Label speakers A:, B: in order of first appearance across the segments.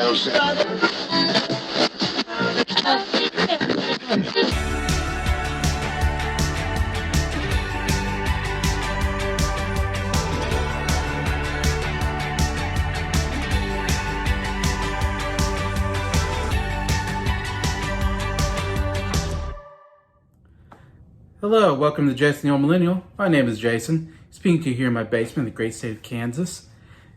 A: Hello, welcome to Jason the Old Millennial. My name is Jason, speaking to you here in my basement in the great state of Kansas.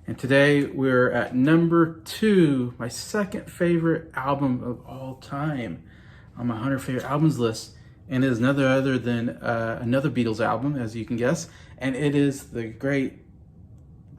A: And today we're at number 2, my second favorite album of all time on my 100 favorite albums list. And it is none other than another Beatles album, as you can guess. And it is the great,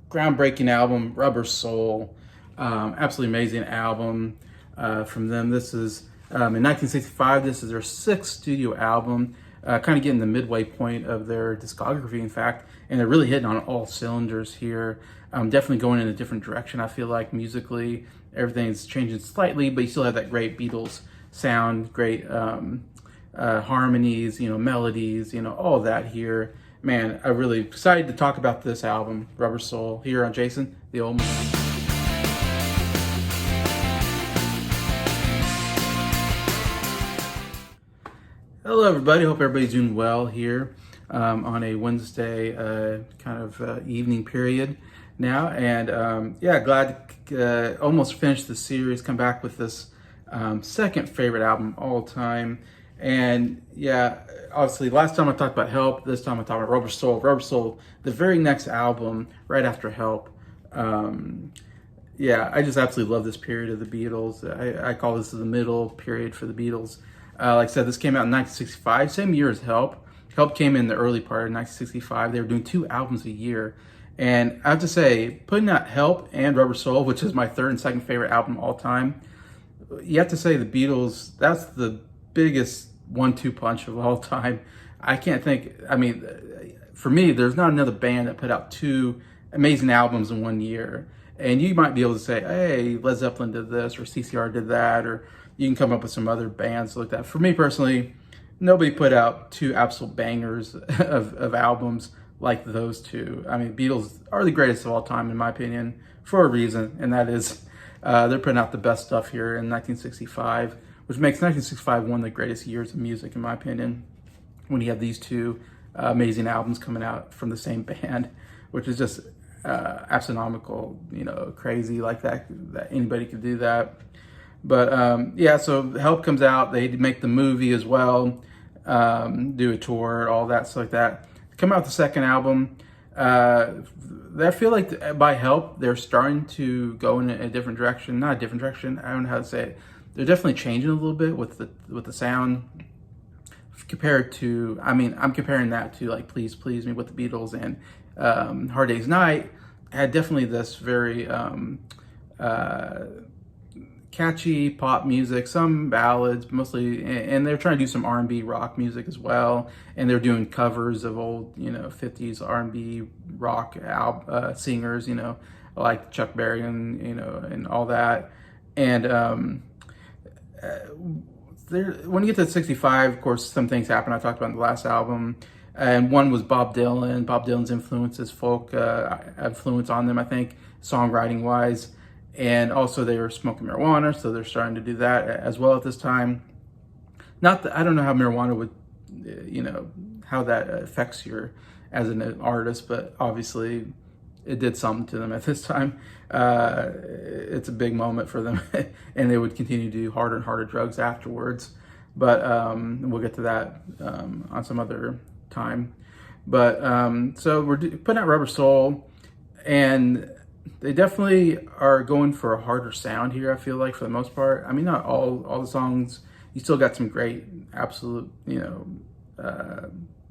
A: groundbreaking album, Rubber Soul. Absolutely amazing album from them. This is, in 1965, this is their 6th studio album. Kind of getting the midway point of their discography, in fact, and they're really hitting on all cylinders here. Definitely going in a different direction, I feel like, musically. Everything's changing slightly, but you still have that great Beatles sound, great harmonies, melodies, all that here. Man, I'm really excited to talk about this album, Rubber Soul, here on Jason the Old Millennial. Hello everybody, hope everybody's doing well here on a Wednesday kind of evening period now. And yeah, glad to almost finish the series, come back with this second favorite album all time. And yeah, obviously last time I talked about Help, this time I talked about Rubber Soul. Rubber Soul, the very next album right after Help. Yeah, I just absolutely love this period of the Beatles. I call this the middle period for the Beatles. Like I said, this came out in 1965, same year as Help. Help came in the early part of 1965. They were doing 2 albums a year. And I have to say, putting out Help and Rubber Soul, which is my third and second favorite album of all time, you have to say the Beatles, that's the biggest 1-2 punch of all time. I can't think, I mean, for me, there's not another band that put out 2 amazing albums in 1 year. And you might be able to say, hey, Led Zeppelin did this, or CCR did that, or you can come up with some other bands like that. For me personally, nobody put out 2 absolute bangers of albums like those 2. I mean, Beatles are the greatest of all time, in my opinion, for a reason, and that is they're putting out the best stuff here in 1965, which makes 1965 one of the greatest years of music, in my opinion, when you have these 2 amazing albums coming out from the same band, which is just astronomical, crazy like that anybody could do that. But yeah, so Help comes out, they make the movie as well, do a tour, all that stuff like that. Come out with the second album. I feel like by Help, they're starting to go in a different direction. Not a different direction, I don't know how to say it. They're definitely changing a little bit with the sound compared to, I mean, I'm comparing that to like Please Please Me with the Beatles, and Hard Day's Night had definitely this very catchy pop music, some ballads mostly, and they're trying to do some R&B rock music as well, and they're doing covers of old 50s R&B rock singers, like Chuck Berry and all that. And when you get to 65, of course, some things happen. I talked about in the last album, and one was Bob Dylan. Bob Dylan's influences, folk influence on them, I think, songwriting wise. And also they were smoking marijuana, so they're starting to do that as well at this time. Not that I don't know how marijuana would, how that affects you as an artist, but obviously it did something to them at this time. It's a big moment for them, and they would continue to do harder and harder drugs afterwards. But we'll get to that on some other time. But so we're putting out Rubber Soul, and they definitely are going for a harder sound here, I feel like, for the most part. I mean, not all the songs. You still got some great, absolute,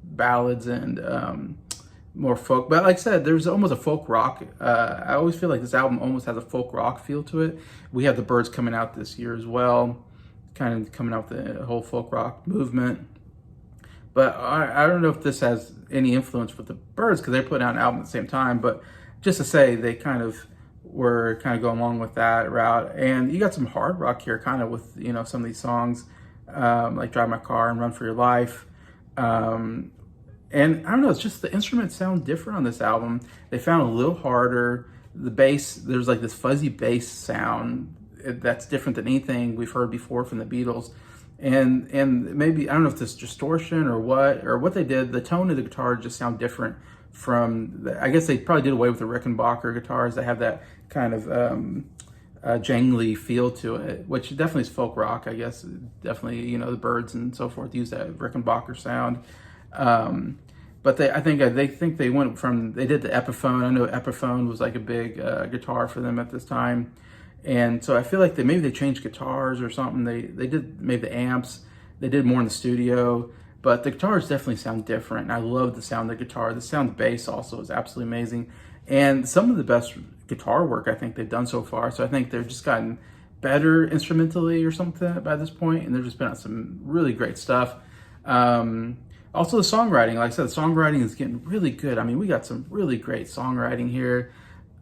A: ballads and more folk. But like I said, there's almost a folk rock. I always feel like this album almost has a folk rock feel to it. We have the Byrds coming out this year as well, kind of coming out the whole folk rock movement. But I don't know if this has any influence with the Byrds, because they're putting out an album at the same time. But just to say, they kind of were kind of going along with that route. And you got some hard rock here, kind of with, some of these songs, like Drive My Car and Run For Your Life. And I don't know, it's just the instruments sound different on this album. They found a little harder. The bass, there's like this fuzzy bass sound that's different than anything we've heard before from the Beatles. And maybe, I don't know if this distortion or what they did, the tone of the guitar just sound different I guess they probably did away with the Rickenbacker guitars that have that kind of jangly feel to it, which definitely is folk rock, I guess. Definitely, the Byrds and so forth use that Rickenbacker sound. But I think they went they did the Epiphone. I know Epiphone was like a big guitar for them at this time. And so I feel like maybe they changed guitars or something. They did maybe the amps. They did more in the studio. But the guitars definitely sound different. And I love the sound of the guitar. The sound of the bass also is absolutely amazing. And some of the best guitar work I think they've done so far. So I think they've just gotten better instrumentally or something by this point. And they've just been on some really great stuff. Also the songwriting, like I said, the songwriting is getting really good. I mean, we got some really great songwriting here.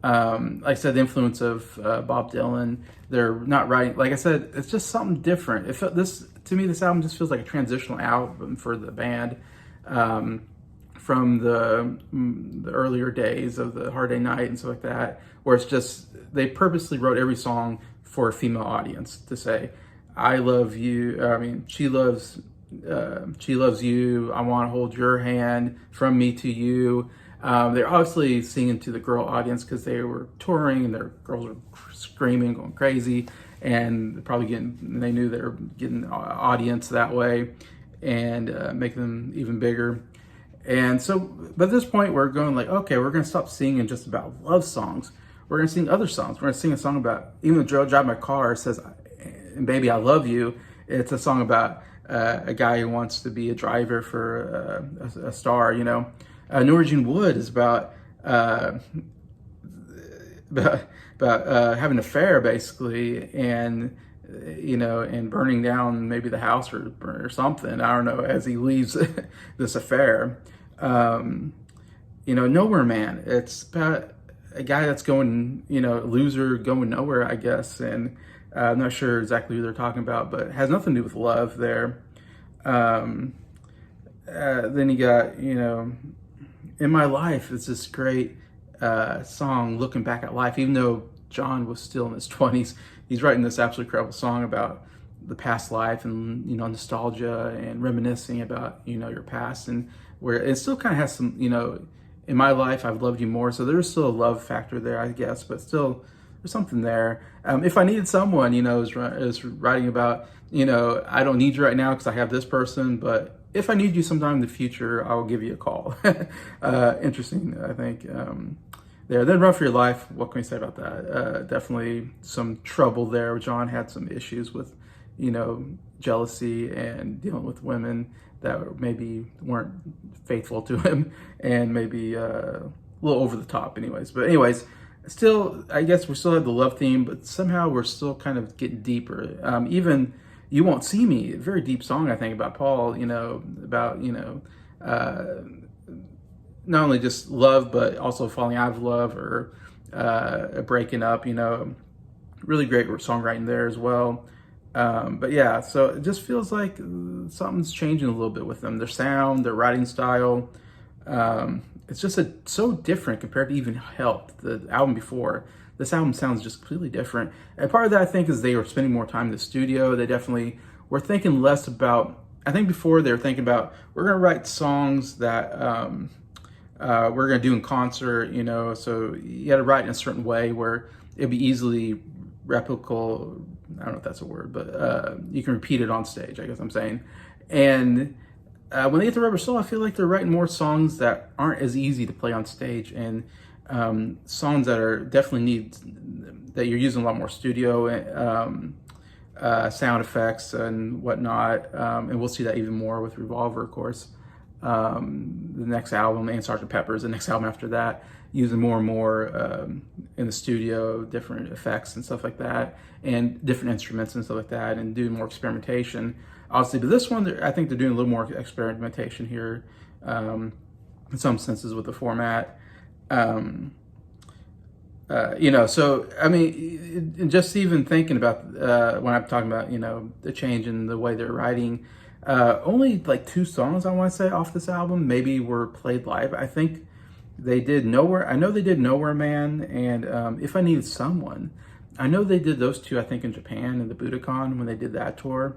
A: Like I said, the influence of Bob Dylan. They're not writing, like I said, it's just something different. To me, this album just feels like a transitional album for the band from the earlier days of the Hard Day Night and stuff like that, where it's just, they purposely wrote every song for a female audience to say, I love you. I mean, she loves you. I want to hold your hand, from me to you. They're obviously singing to the girl audience because they were touring and their girls were screaming, going crazy, and they knew they were getting an audience that way and making them even bigger. And so, but at this point, we're going like, okay, we're going to stop singing just about love songs. We're going to sing other songs. We're going to sing a song about, even though Joe Drive My Car says, and baby, I love you. It's a song about a guy who wants to be a driver for a star, Norwegian Wood is about having an affair, basically, and and burning down maybe the house or something. I don't know, as he leaves this affair. Nowhere Man. It's about a guy that's going, loser going nowhere, I guess, and I'm not sure exactly who they're talking about, but it has nothing to do with love there. Then you got, In My Life. It's this great song looking back at life, even though John was still in his 20s. He's writing this absolutely incredible song about the past life and, nostalgia and reminiscing about, your past, and where it still kind of has some, in my life, I've loved you more. So there's still a love factor there, I guess, but still there's something there. If I Needed Someone, is writing about, I don't need you right now because I have this person, but if I need you sometime in the future, I will give you a call. Interesting, I think. There. Then Run For Your Life, what can we say about that? Definitely some trouble there. John had some issues with, jealousy and dealing with women that maybe weren't faithful to him, and maybe a little over the top anyways. But anyways, still, I guess we still have the love theme, but somehow we're still kind of getting deeper. Even You Won't See Me, a very deep song, I think, about Paul, about, not only just love, but also falling out of love or breaking up, really great songwriting there as well. But yeah, so it just feels like something's changing a little bit with them. Their sound, their writing style. It's just so different compared to even Help, the album before. This album sounds just completely different. And part of that, I think, is they were spending more time in the studio. They definitely were thinking less about, I think before they were thinking about, we're going to write songs that we're going to do in concert, so you had to write in a certain way where it'd be easily replicable. I don't know if that's a word, but you can repeat it on stage, I guess I'm saying. And when they get to Rubber Soul, I feel like they're writing more songs that aren't as easy to play on stage, and songs that are definitely that you're using a lot more studio sound effects and whatnot. And we'll see that even more with Revolver, of course. The next album, and Sgt. Pepper's, the next album after that, using more and more in the studio, different effects and stuff like that, and different instruments and stuff like that, and doing more experimentation, obviously. But this one, I think they're doing a little more experimentation here, in some senses, with the format. So, I mean, just even thinking about when I'm talking about, the change in the way they're writing, only like 2 songs, I want to say, off this album maybe were played live. I think they did Nowhere. I know they did Nowhere Man and If I Needed Someone. I know they did those two, I think, in Japan in the Budokan when they did that tour.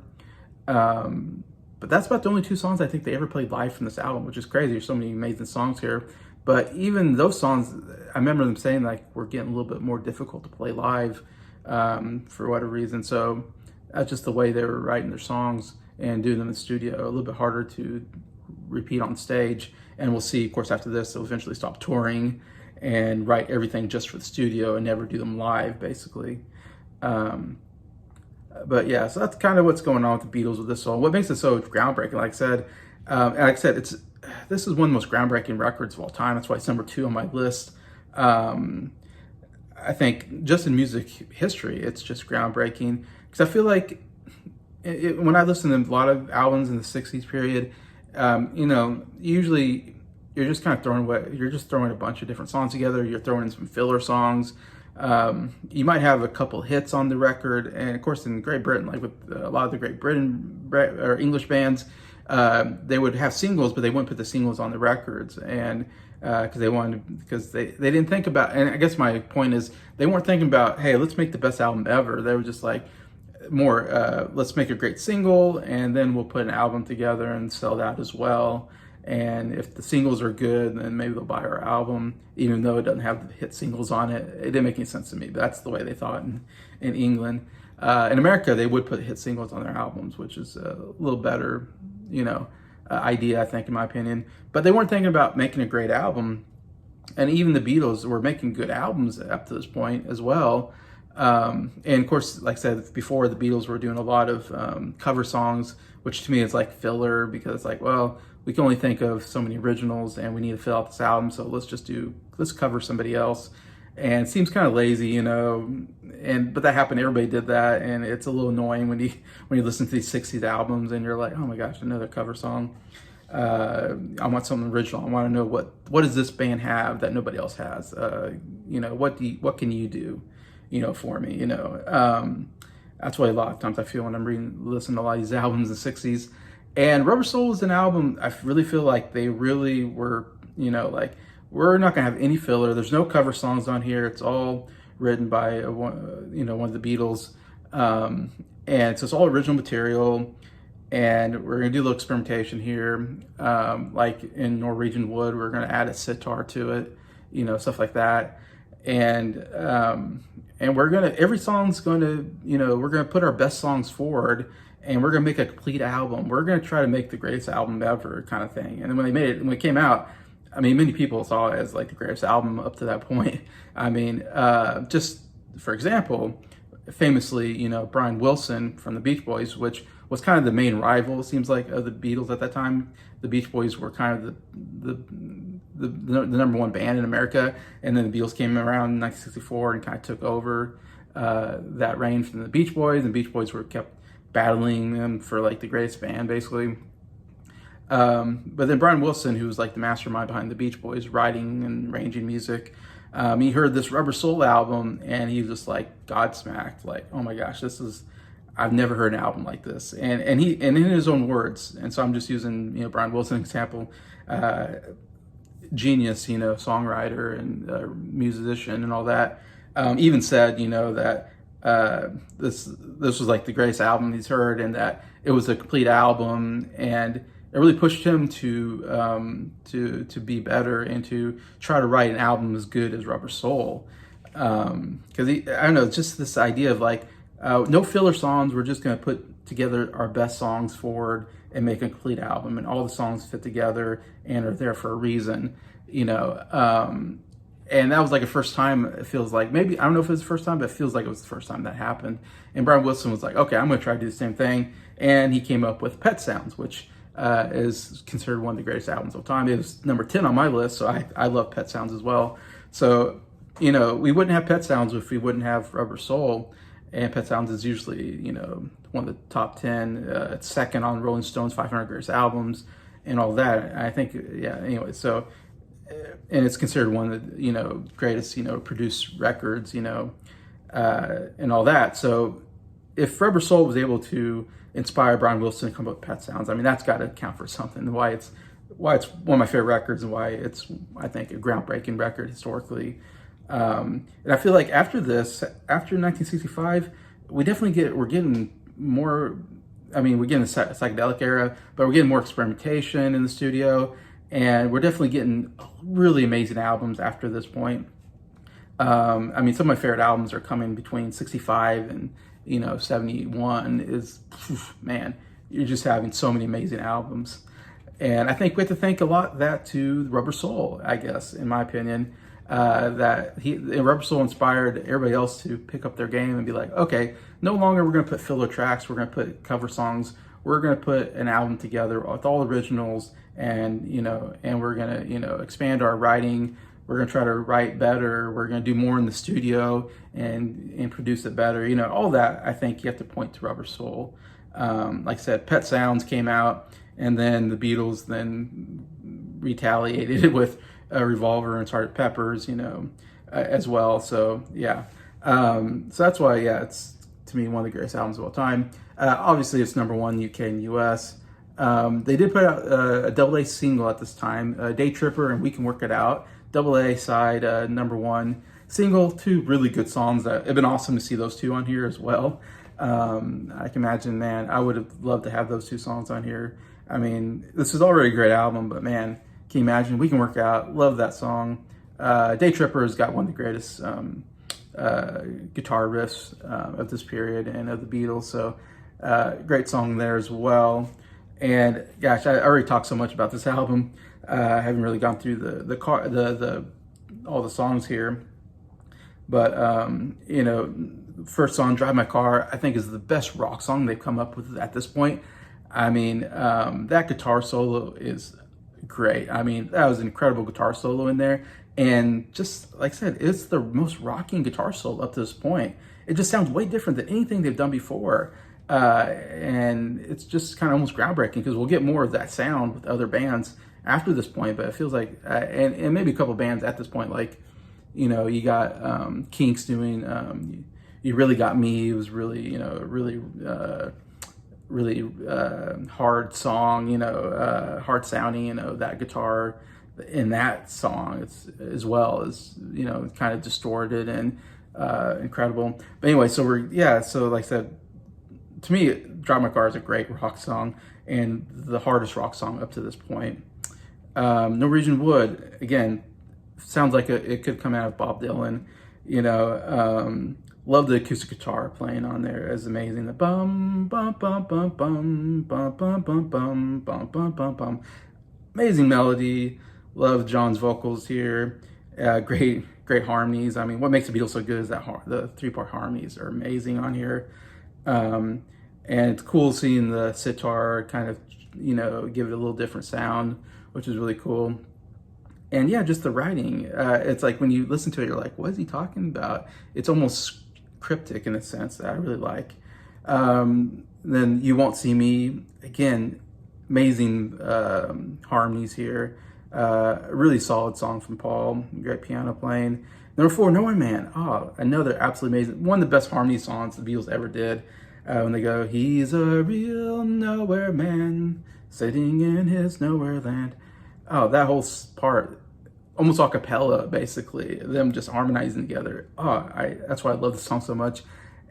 A: But that's about the only two songs I think they ever played live from this album, which is crazy. There's so many amazing songs here. But even those songs, I remember them saying like we're getting a little bit more difficult to play live for whatever reason. So that's just the way they were writing their songs and doing them in the studio. A little bit harder to repeat on stage. And we'll see, of course, after this, they'll eventually stop touring and write everything just for the studio and never do them live, basically. But yeah, so that's kind of what's going on with the Beatles with this song. What makes it so groundbreaking, this is one of the most groundbreaking records of all time. That's why it's number 2 on my list. I think just in music history, it's just groundbreaking. Because I feel like when I listen to a lot of albums in the 60s period, usually you're just kind of throwing a bunch of different songs together. You're throwing in some filler songs. You might have a couple hits on the record, and of course in Great Britain, like with a lot of the Great Britain or English bands, they would have singles, but they wouldn't put the singles on the records, and because they didn't think about. And I guess my point is they weren't thinking about, hey, let's make the best album ever. They were just like more, let's make a great single, and then we'll put an album together and sell that as well. And if the singles are good, then maybe they'll buy our album, even though it doesn't have the hit singles on it. It didn't make any sense to me, but that's the way they thought in England. In America, they would put hit singles on their albums, which is a little better, idea, I think, in my opinion. But they weren't thinking about making a great album. And even the Beatles were making good albums up to this point as well. And of course, like I said before, the Beatles were doing a lot of cover songs, which to me is like filler, because it's like, well, we can only think of so many originals and we need to fill out this album, so let's cover somebody else. And it seems kind of lazy, but that happened. Everybody did that, and it's a little annoying when you listen to these 60s albums and you're like, oh my gosh, another cover song. I want something original. I want to know what does this band have that nobody else has? What can you do, for me? That's why a lot of times I feel when I'm listening to a lot of these albums in the 60s. And Rubber Soul is an album I really feel like they really were, we're not gonna have any filler. There's no cover songs on here. It's all written by one of the Beatles, and so it's all original material. And we're gonna do a little experimentation here, like in Norwegian Wood. We're gonna add a sitar to it, stuff like that. And every song's gonna, we're gonna put our best songs forward. And we're gonna make a complete album. We're gonna try to make the greatest album ever, kind of thing. And then when it came out, I mean, many people saw it as like the greatest album up to that point. I mean, just for example, famously, Brian Wilson from the Beach Boys, which was kind of the main rival, it seems like, of the Beatles at that time. The Beach Boys were kind of the number one band in America, and then the Beatles came around in 1964 and kind of took over that reign from the Beach Boys, and Beach Boys were kept battling them for like the greatest band, basically. But then Brian Wilson, who was like the mastermind behind the Beach Boys, writing and arranging music, he heard this Rubber Soul album and he was just like godsmacked, like, oh my gosh, I've never heard an album like this. And in his own words, and so I'm just using Brian Wilson example, genius, songwriter and musician and all that, even said that this was like the greatest album he's heard, and that it was a complete album, and it really pushed him to be better and to try to write an album as good as Rubber Soul. Because I don't know, just this idea of like no filler songs. We're just going to put together our best songs forward and make a complete album, and all the songs fit together and are there for a reason. And that was like a first time, it feels like. Maybe, I don't know if it was the first time, but it feels like it was the first time that happened. And Brian Wilson was like, okay, I'm going to try to do the same thing. And he came up with Pet Sounds, which is considered one of the greatest albums of all time. It was number 10 on my list, so I love Pet Sounds as well. So, we wouldn't have Pet Sounds if we wouldn't have Rubber Soul. And Pet Sounds is usually, one of the top 10. It's second on Rolling Stone's 500 Greatest Albums and all that. I think, yeah, anyway, so... and it's considered one of the greatest produced records and all that. So if Rubber Soul was able to inspire Brian Wilson to come up with Pet Sounds, I mean, that's got to count for something. Why it's one of my favorite records, and why it's, I think, a groundbreaking record historically. And I feel like after this, after 1965, we're getting more. I mean, we're getting a psychedelic era, but we're getting more experimentation in the studio, and we're definitely getting really amazing albums after this point. I mean, some of my favorite albums are coming between 65 and 71. Is man, you're just having so many amazing albums. And I think we have to thank a lot that to Rubber Soul, I guess, in my opinion, that Rubber Soul inspired everybody else to pick up their game and be like, okay, no longer we're going to put filler tracks, we're going to put cover songs, we're going to put an album together with all originals, and we're going to expand our writing. We're going to try to write better. We're going to do more in the studio and produce it better. All that, I think you have to point to Rubber Soul. Like I said, Pet Sounds came out, and then the Beatles then retaliated with Revolver and Sgt. Pepper's, as well. So yeah, so that's why, yeah, it's to me one of the greatest albums of all time. Obviously, it's number one UK and US. They did put out a AA single at this time, Day Tripper and We Can Work It Out. AA side, number one single, two really good songs that have been awesome to see those two on here as well. I can imagine, man, I would have loved to have those two songs on here. I mean, this is already a great album, but man, can you imagine? We Can Work Out, love that song. Day Tripper has got one of the greatest guitar riffs of this period and of the Beatles, so great song there as well. And gosh, I already talked so much about this album. I haven't really gone through the all the songs here, but first song, Drive My Car, I think is the best rock song they've come up with at this point. I mean, that guitar solo is great. I mean, that was an incredible guitar solo in there. And just like I said, it's the most rocking guitar solo up to this point. It just sounds way different than anything they've done before. And it's just kind of almost groundbreaking, because we'll get more of that sound with other bands after this point. But it feels like, and maybe a couple bands at this point, like, you got Kinks doing You Really Got Me. It was really, really hard song, hard sounding, that guitar in that song, it's as well as, kind of distorted and incredible. But anyway, so like I said, to me, Drive My Car is a great rock song and the hardest rock song up to this point. Norwegian Wood, again, sounds like it could come out of Bob Dylan, love the acoustic guitar playing on there. It's amazing. The bum bum bum bum bum bum bum bum bum bum bum bum bum. Amazing melody. Love John's vocals here. Great harmonies. I mean, what makes the Beatles so good is that the 3-part harmonies are amazing on here. And it's cool seeing the sitar kind of, give it a little different sound, which is really cool. And yeah, just the writing. It's like when you listen to it, you're like, what is he talking about? It's almost cryptic in a sense that I really like. Then You Won't See Me, again, amazing harmonies here. Really solid song from Paul, great piano playing. Number 4, Nowhere Man. Oh, another absolutely amazing, one of the best harmony songs the Beatles ever did. When they go, he's a real nowhere man, sitting in his nowhere land. Oh, that whole part, almost a cappella, basically, them just harmonizing together. That's why I love the song so much.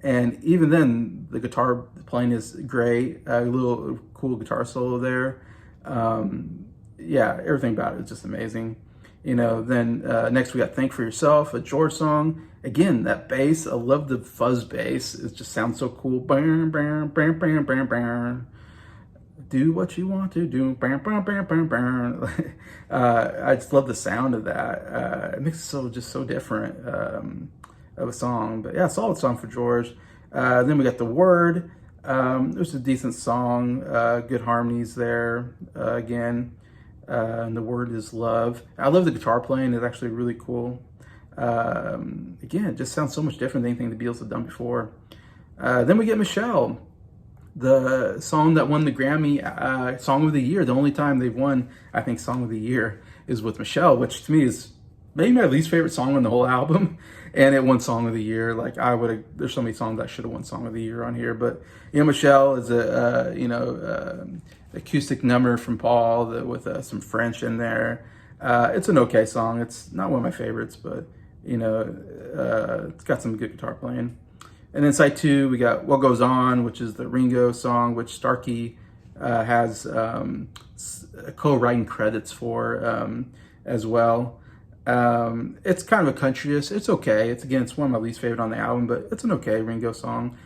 A: And even then, the guitar playing is great. A little cool guitar solo there. Yeah, everything about it is just amazing. Then next we got Think For Yourself, a George song. Again, that bass, I love the fuzz bass. It just sounds so cool. Bam, bam, bam, bam, bam, bam. Do what you want to do. Bam, bam, bam, bam, bam. I just love the sound of that. It makes it just so different of a song. But yeah, solid song for George. Then we got The Word. It was a decent song. Good harmonies there. Again. And The Word Is Love. I love the guitar playing. It's actually really cool. Again, it just sounds so much different than anything the Beatles have done before. Then we get Michelle, the song that won the Grammy Song of the Year. The only time they've won, I think, Song of the Year is with Michelle, which to me is maybe my least favorite song on the whole album. And it won Song of the Year. Like, there's so many songs that should have won Song of the Year on here. But, Michelle is acoustic number from Paul with some French in there. It's an okay song. It's not one of my favorites, but It's got some good guitar playing. And then side two, we got What Goes On, which is the Ringo song, which Starkey has co-writing credits for as well. It's kind of a countryist. It's okay. It's one of my least favorite on the album, but it's an okay Ringo song.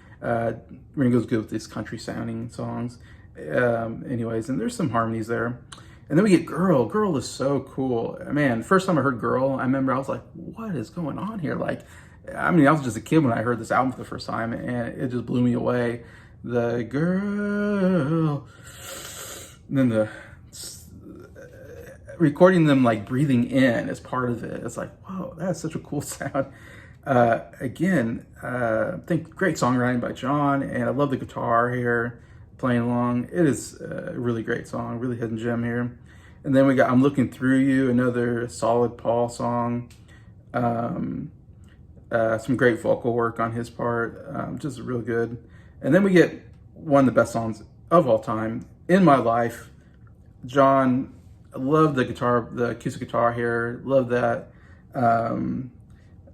A: Ringo's good with these country sounding songs. Anyways, and there's some harmonies there. And then we get Girl. Girl is so cool. Man, first time I heard Girl, I remember I was like, what is going on here? Like, I mean, I was just a kid when I heard this album for the first time, and it just blew me away. The girl, and then the recording them like breathing in as part of it. It's like, whoa, that's such a cool sound. I think great songwriting by John, and I love the guitar here playing along. It is a really great song, really hidden gem here. And then we got I'm Looking Through You, another solid Paul song. Some great vocal work on his part, just really good. And then we get one of the best songs of all time, In My Life. John, I love the guitar, the acoustic guitar here, love that. Bum,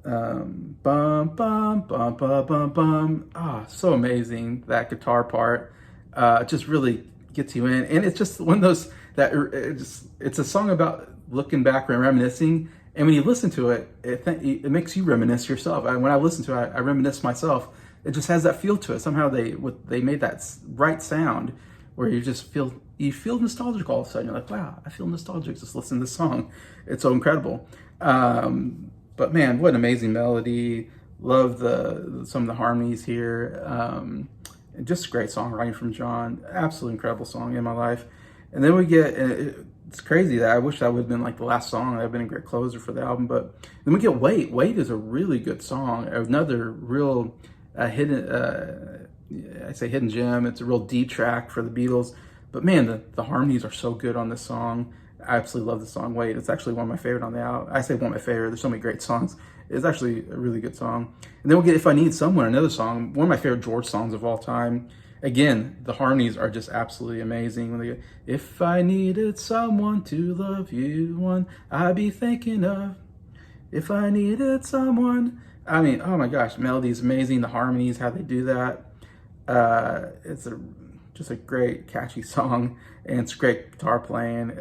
A: bum, bum, bum, bum, bum. So amazing, that guitar part. Just really gets you in. And it's just one of those that it's a song about looking back and reminiscing. And when you listen to it, it makes you reminisce yourself. When I listen to it, I reminisce myself. It just has that feel to it. Somehow they made that right sound where you just feel nostalgic all of a sudden. You're like, wow, I feel nostalgic just listening to this song. It's so incredible. But man, what an amazing melody. Love some of the harmonies here. And just great songwriting from John. Absolutely incredible song, In My Life. And then we get, it's crazy that I wish that would have been like the last song. That would have been a great closer for the album. But then we get Wait. Wait is a really good song. Another real hidden, I say hidden gem. It's a real deep track for the Beatles. But man, the harmonies are so good on this song. I absolutely love the song Wait. It's actually one of my favorite on the album. I say one of my favorite. There's so many great songs. It's actually a really good song. And then we'll get If I Need Someone, another song, one of my favorite George songs of all time. Again, the harmonies are just absolutely amazing. When they go, if I needed someone to love you, one I'd be thinking of. If I needed someone. I mean, oh my gosh, melody is amazing. The harmonies, how they do that. It's just a great, catchy song, and it's great guitar playing.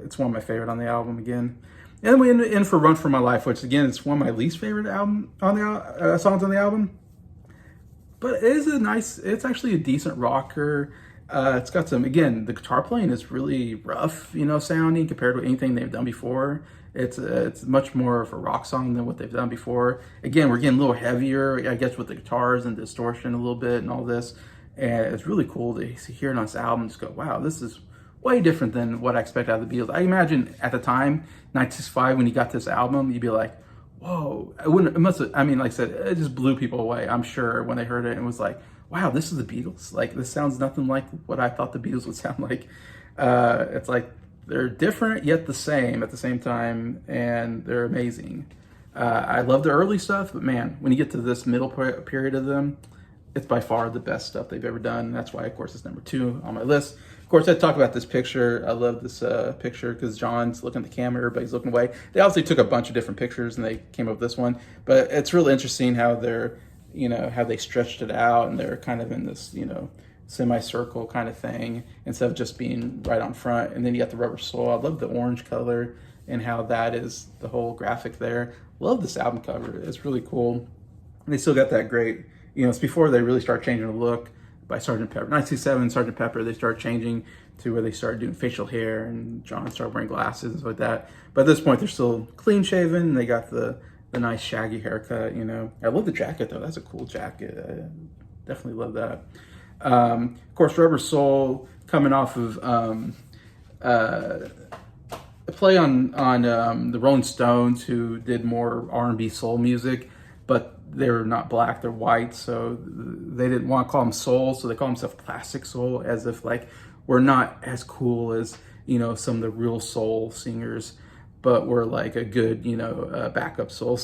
A: It's one of my favorite on the album again. And then we end for Run For My Life, which again is one of my least favorite album on the songs on the album. But it's actually a decent rocker. It's got some, again, the guitar playing is really rough, sounding compared to anything they've done before. It's much more of a rock song than what they've done before. Again, we're getting a little heavier, I guess, with the guitars and distortion a little bit and all this. And it's really cool to hear it on this album and just go, wow, this is way different than what I expect out of the Beatles. I imagine at the time, 1965, when you got this album, you'd be like, whoa, like I said, it just blew people away, I'm sure, when they heard it and was like, wow, this is the Beatles? Like, this sounds nothing like what I thought the Beatles would sound like. It's like, they're different yet the same at the same time, and they're amazing. I love the early stuff, but man, when you get to this middle period of them, it's by far the best stuff they've ever done. That's why, of course, it's number 2 on my list. Of course, I talk about this picture. I love this picture because John's looking at the camera, everybody's looking away. They obviously took a bunch of different pictures and they came up with this one. But it's really interesting how how they stretched it out and they're kind of in this, semicircle kind of thing instead of just being right on front. And then you got the rubber sole. I love the orange color and how that is the whole graphic there. Love this album cover. It's really cool. And they still got that great, it's before they really start changing the look by Sgt. Pepper. 1967, Sgt. Pepper, they started changing to where they started doing facial hair and John started wearing glasses and stuff like that. But at this point, they're still clean shaven and they got the nice shaggy haircut, I love the jacket though. That's a cool jacket. I definitely love that. Of course, Rubber Soul coming off of a play on the Rolling Stones, who did more R&B soul music, but they're not black, they're white, so they didn't want to call them soul, so they call themselves classic soul, as if like we're not as cool as some of the real soul singers, but we're like a good backup soul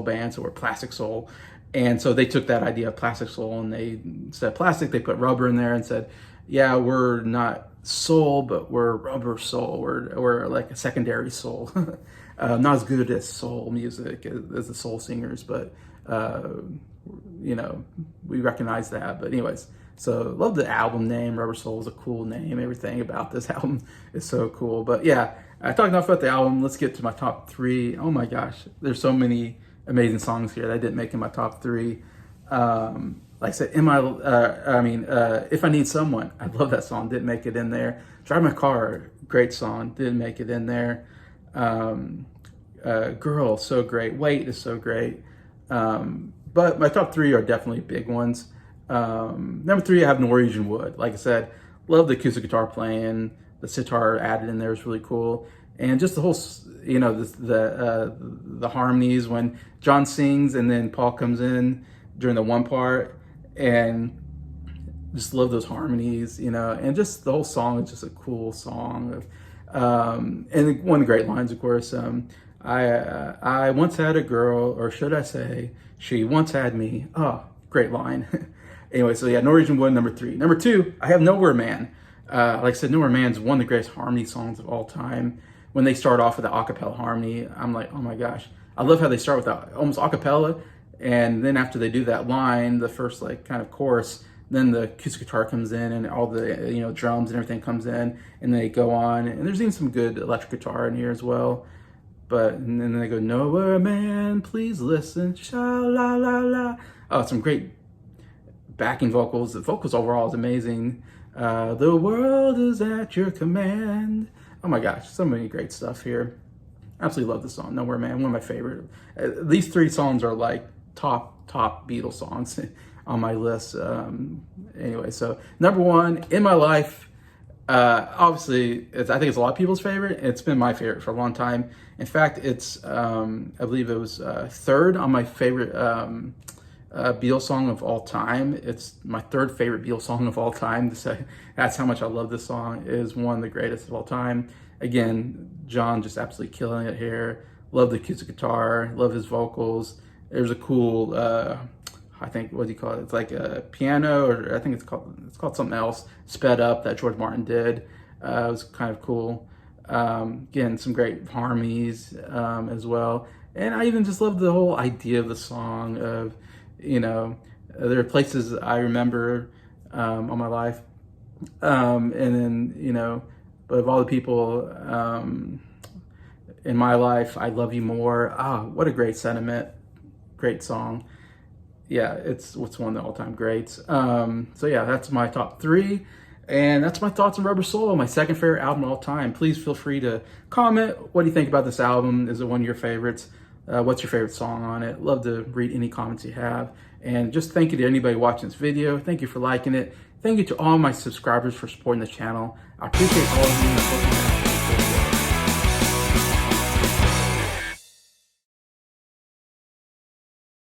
A: band, so we're classic soul. And so they took that idea of classic soul and they said plastic, they put rubber in there and said, yeah, we're not soul, but we're rubber soul. We're like a secondary soul. Not as good as soul music as the soul singers, but you know, we recognize that. But anyways, so love the album name. Rubber Soul is a cool name. Everything about this album is so cool. But yeah, I talked enough about the album. Let's get to my top three. Oh my gosh, there's so many amazing songs here that didn't make in my top three. Like I said, If I Need Someone, I love that song, didn't make it in there. Drive My Car, great song, didn't make it in there. Girl, so great. Wait is so great. But my top three are definitely big ones. Number three, I have Norwegian Wood. Like I said, love the acoustic guitar playing. The sitar added in there is really cool. And just the whole, you know, the harmonies when John sings and then Paul comes in during the one part, and just love those harmonies, you know, and just the whole song is just a cool song. And one of the great lines, of course, I once had a girl, or should I say, she once had me. Oh, great line. Anyway, so yeah, Norwegian Wood, number three. Number two, I have Nowhere Man. Like I said, Nowhere Man is one of the greatest harmony songs of all time. When they start off with the acapella harmony, I'm like, oh my gosh. I love how they start with that almost acapella, and then after they do that line, the first like kind of chorus, then the acoustic guitar comes in and all the, you know, drums and everything comes in, and they go on, and there's even some good electric guitar in here as well. But and then they go, Nowhere Man, please listen, sha la la la. Oh, some great backing vocals. The vocals overall is amazing. The world is at your command. Oh my gosh, so many great stuff here. Absolutely love this song, Nowhere Man, one of my favorite. These three songs are like top Beatles songs on my list. Anyway, so number one, In My Life. Obviously, I think it's a lot of people's favorite. It's been my favorite for a long time. In fact, it's I believe it was third on my favorite Beatles song of all time. It's my third favorite Beatles song of all time. So that's how much I love this song. It is one of the greatest of all time. Again, John just absolutely killing it here. Love the acoustic guitar. Love his vocals. There's a cool, I think, what do you call it? It's like a piano, or I think it's called something else, sped up, that George Martin did. It was kind of cool. Again, some great harmonies as well. And I even just love the whole idea of the song of, you know, there are places I remember on my life. And then, you know, but of all the people in my life, I love you more. What a great sentiment. Great song. Yeah, it's one of the all-time greats. So yeah, that's my top three. And that's my thoughts on Rubber Soul, my second favorite album of all time. Please feel free to comment. What do you think about this album? Is it one of your favorites? What's your favorite song on it? Love to read any comments you have. And just thank you to anybody watching this video. Thank you for liking it. Thank you to all my subscribers for supporting the channel. I appreciate all of you.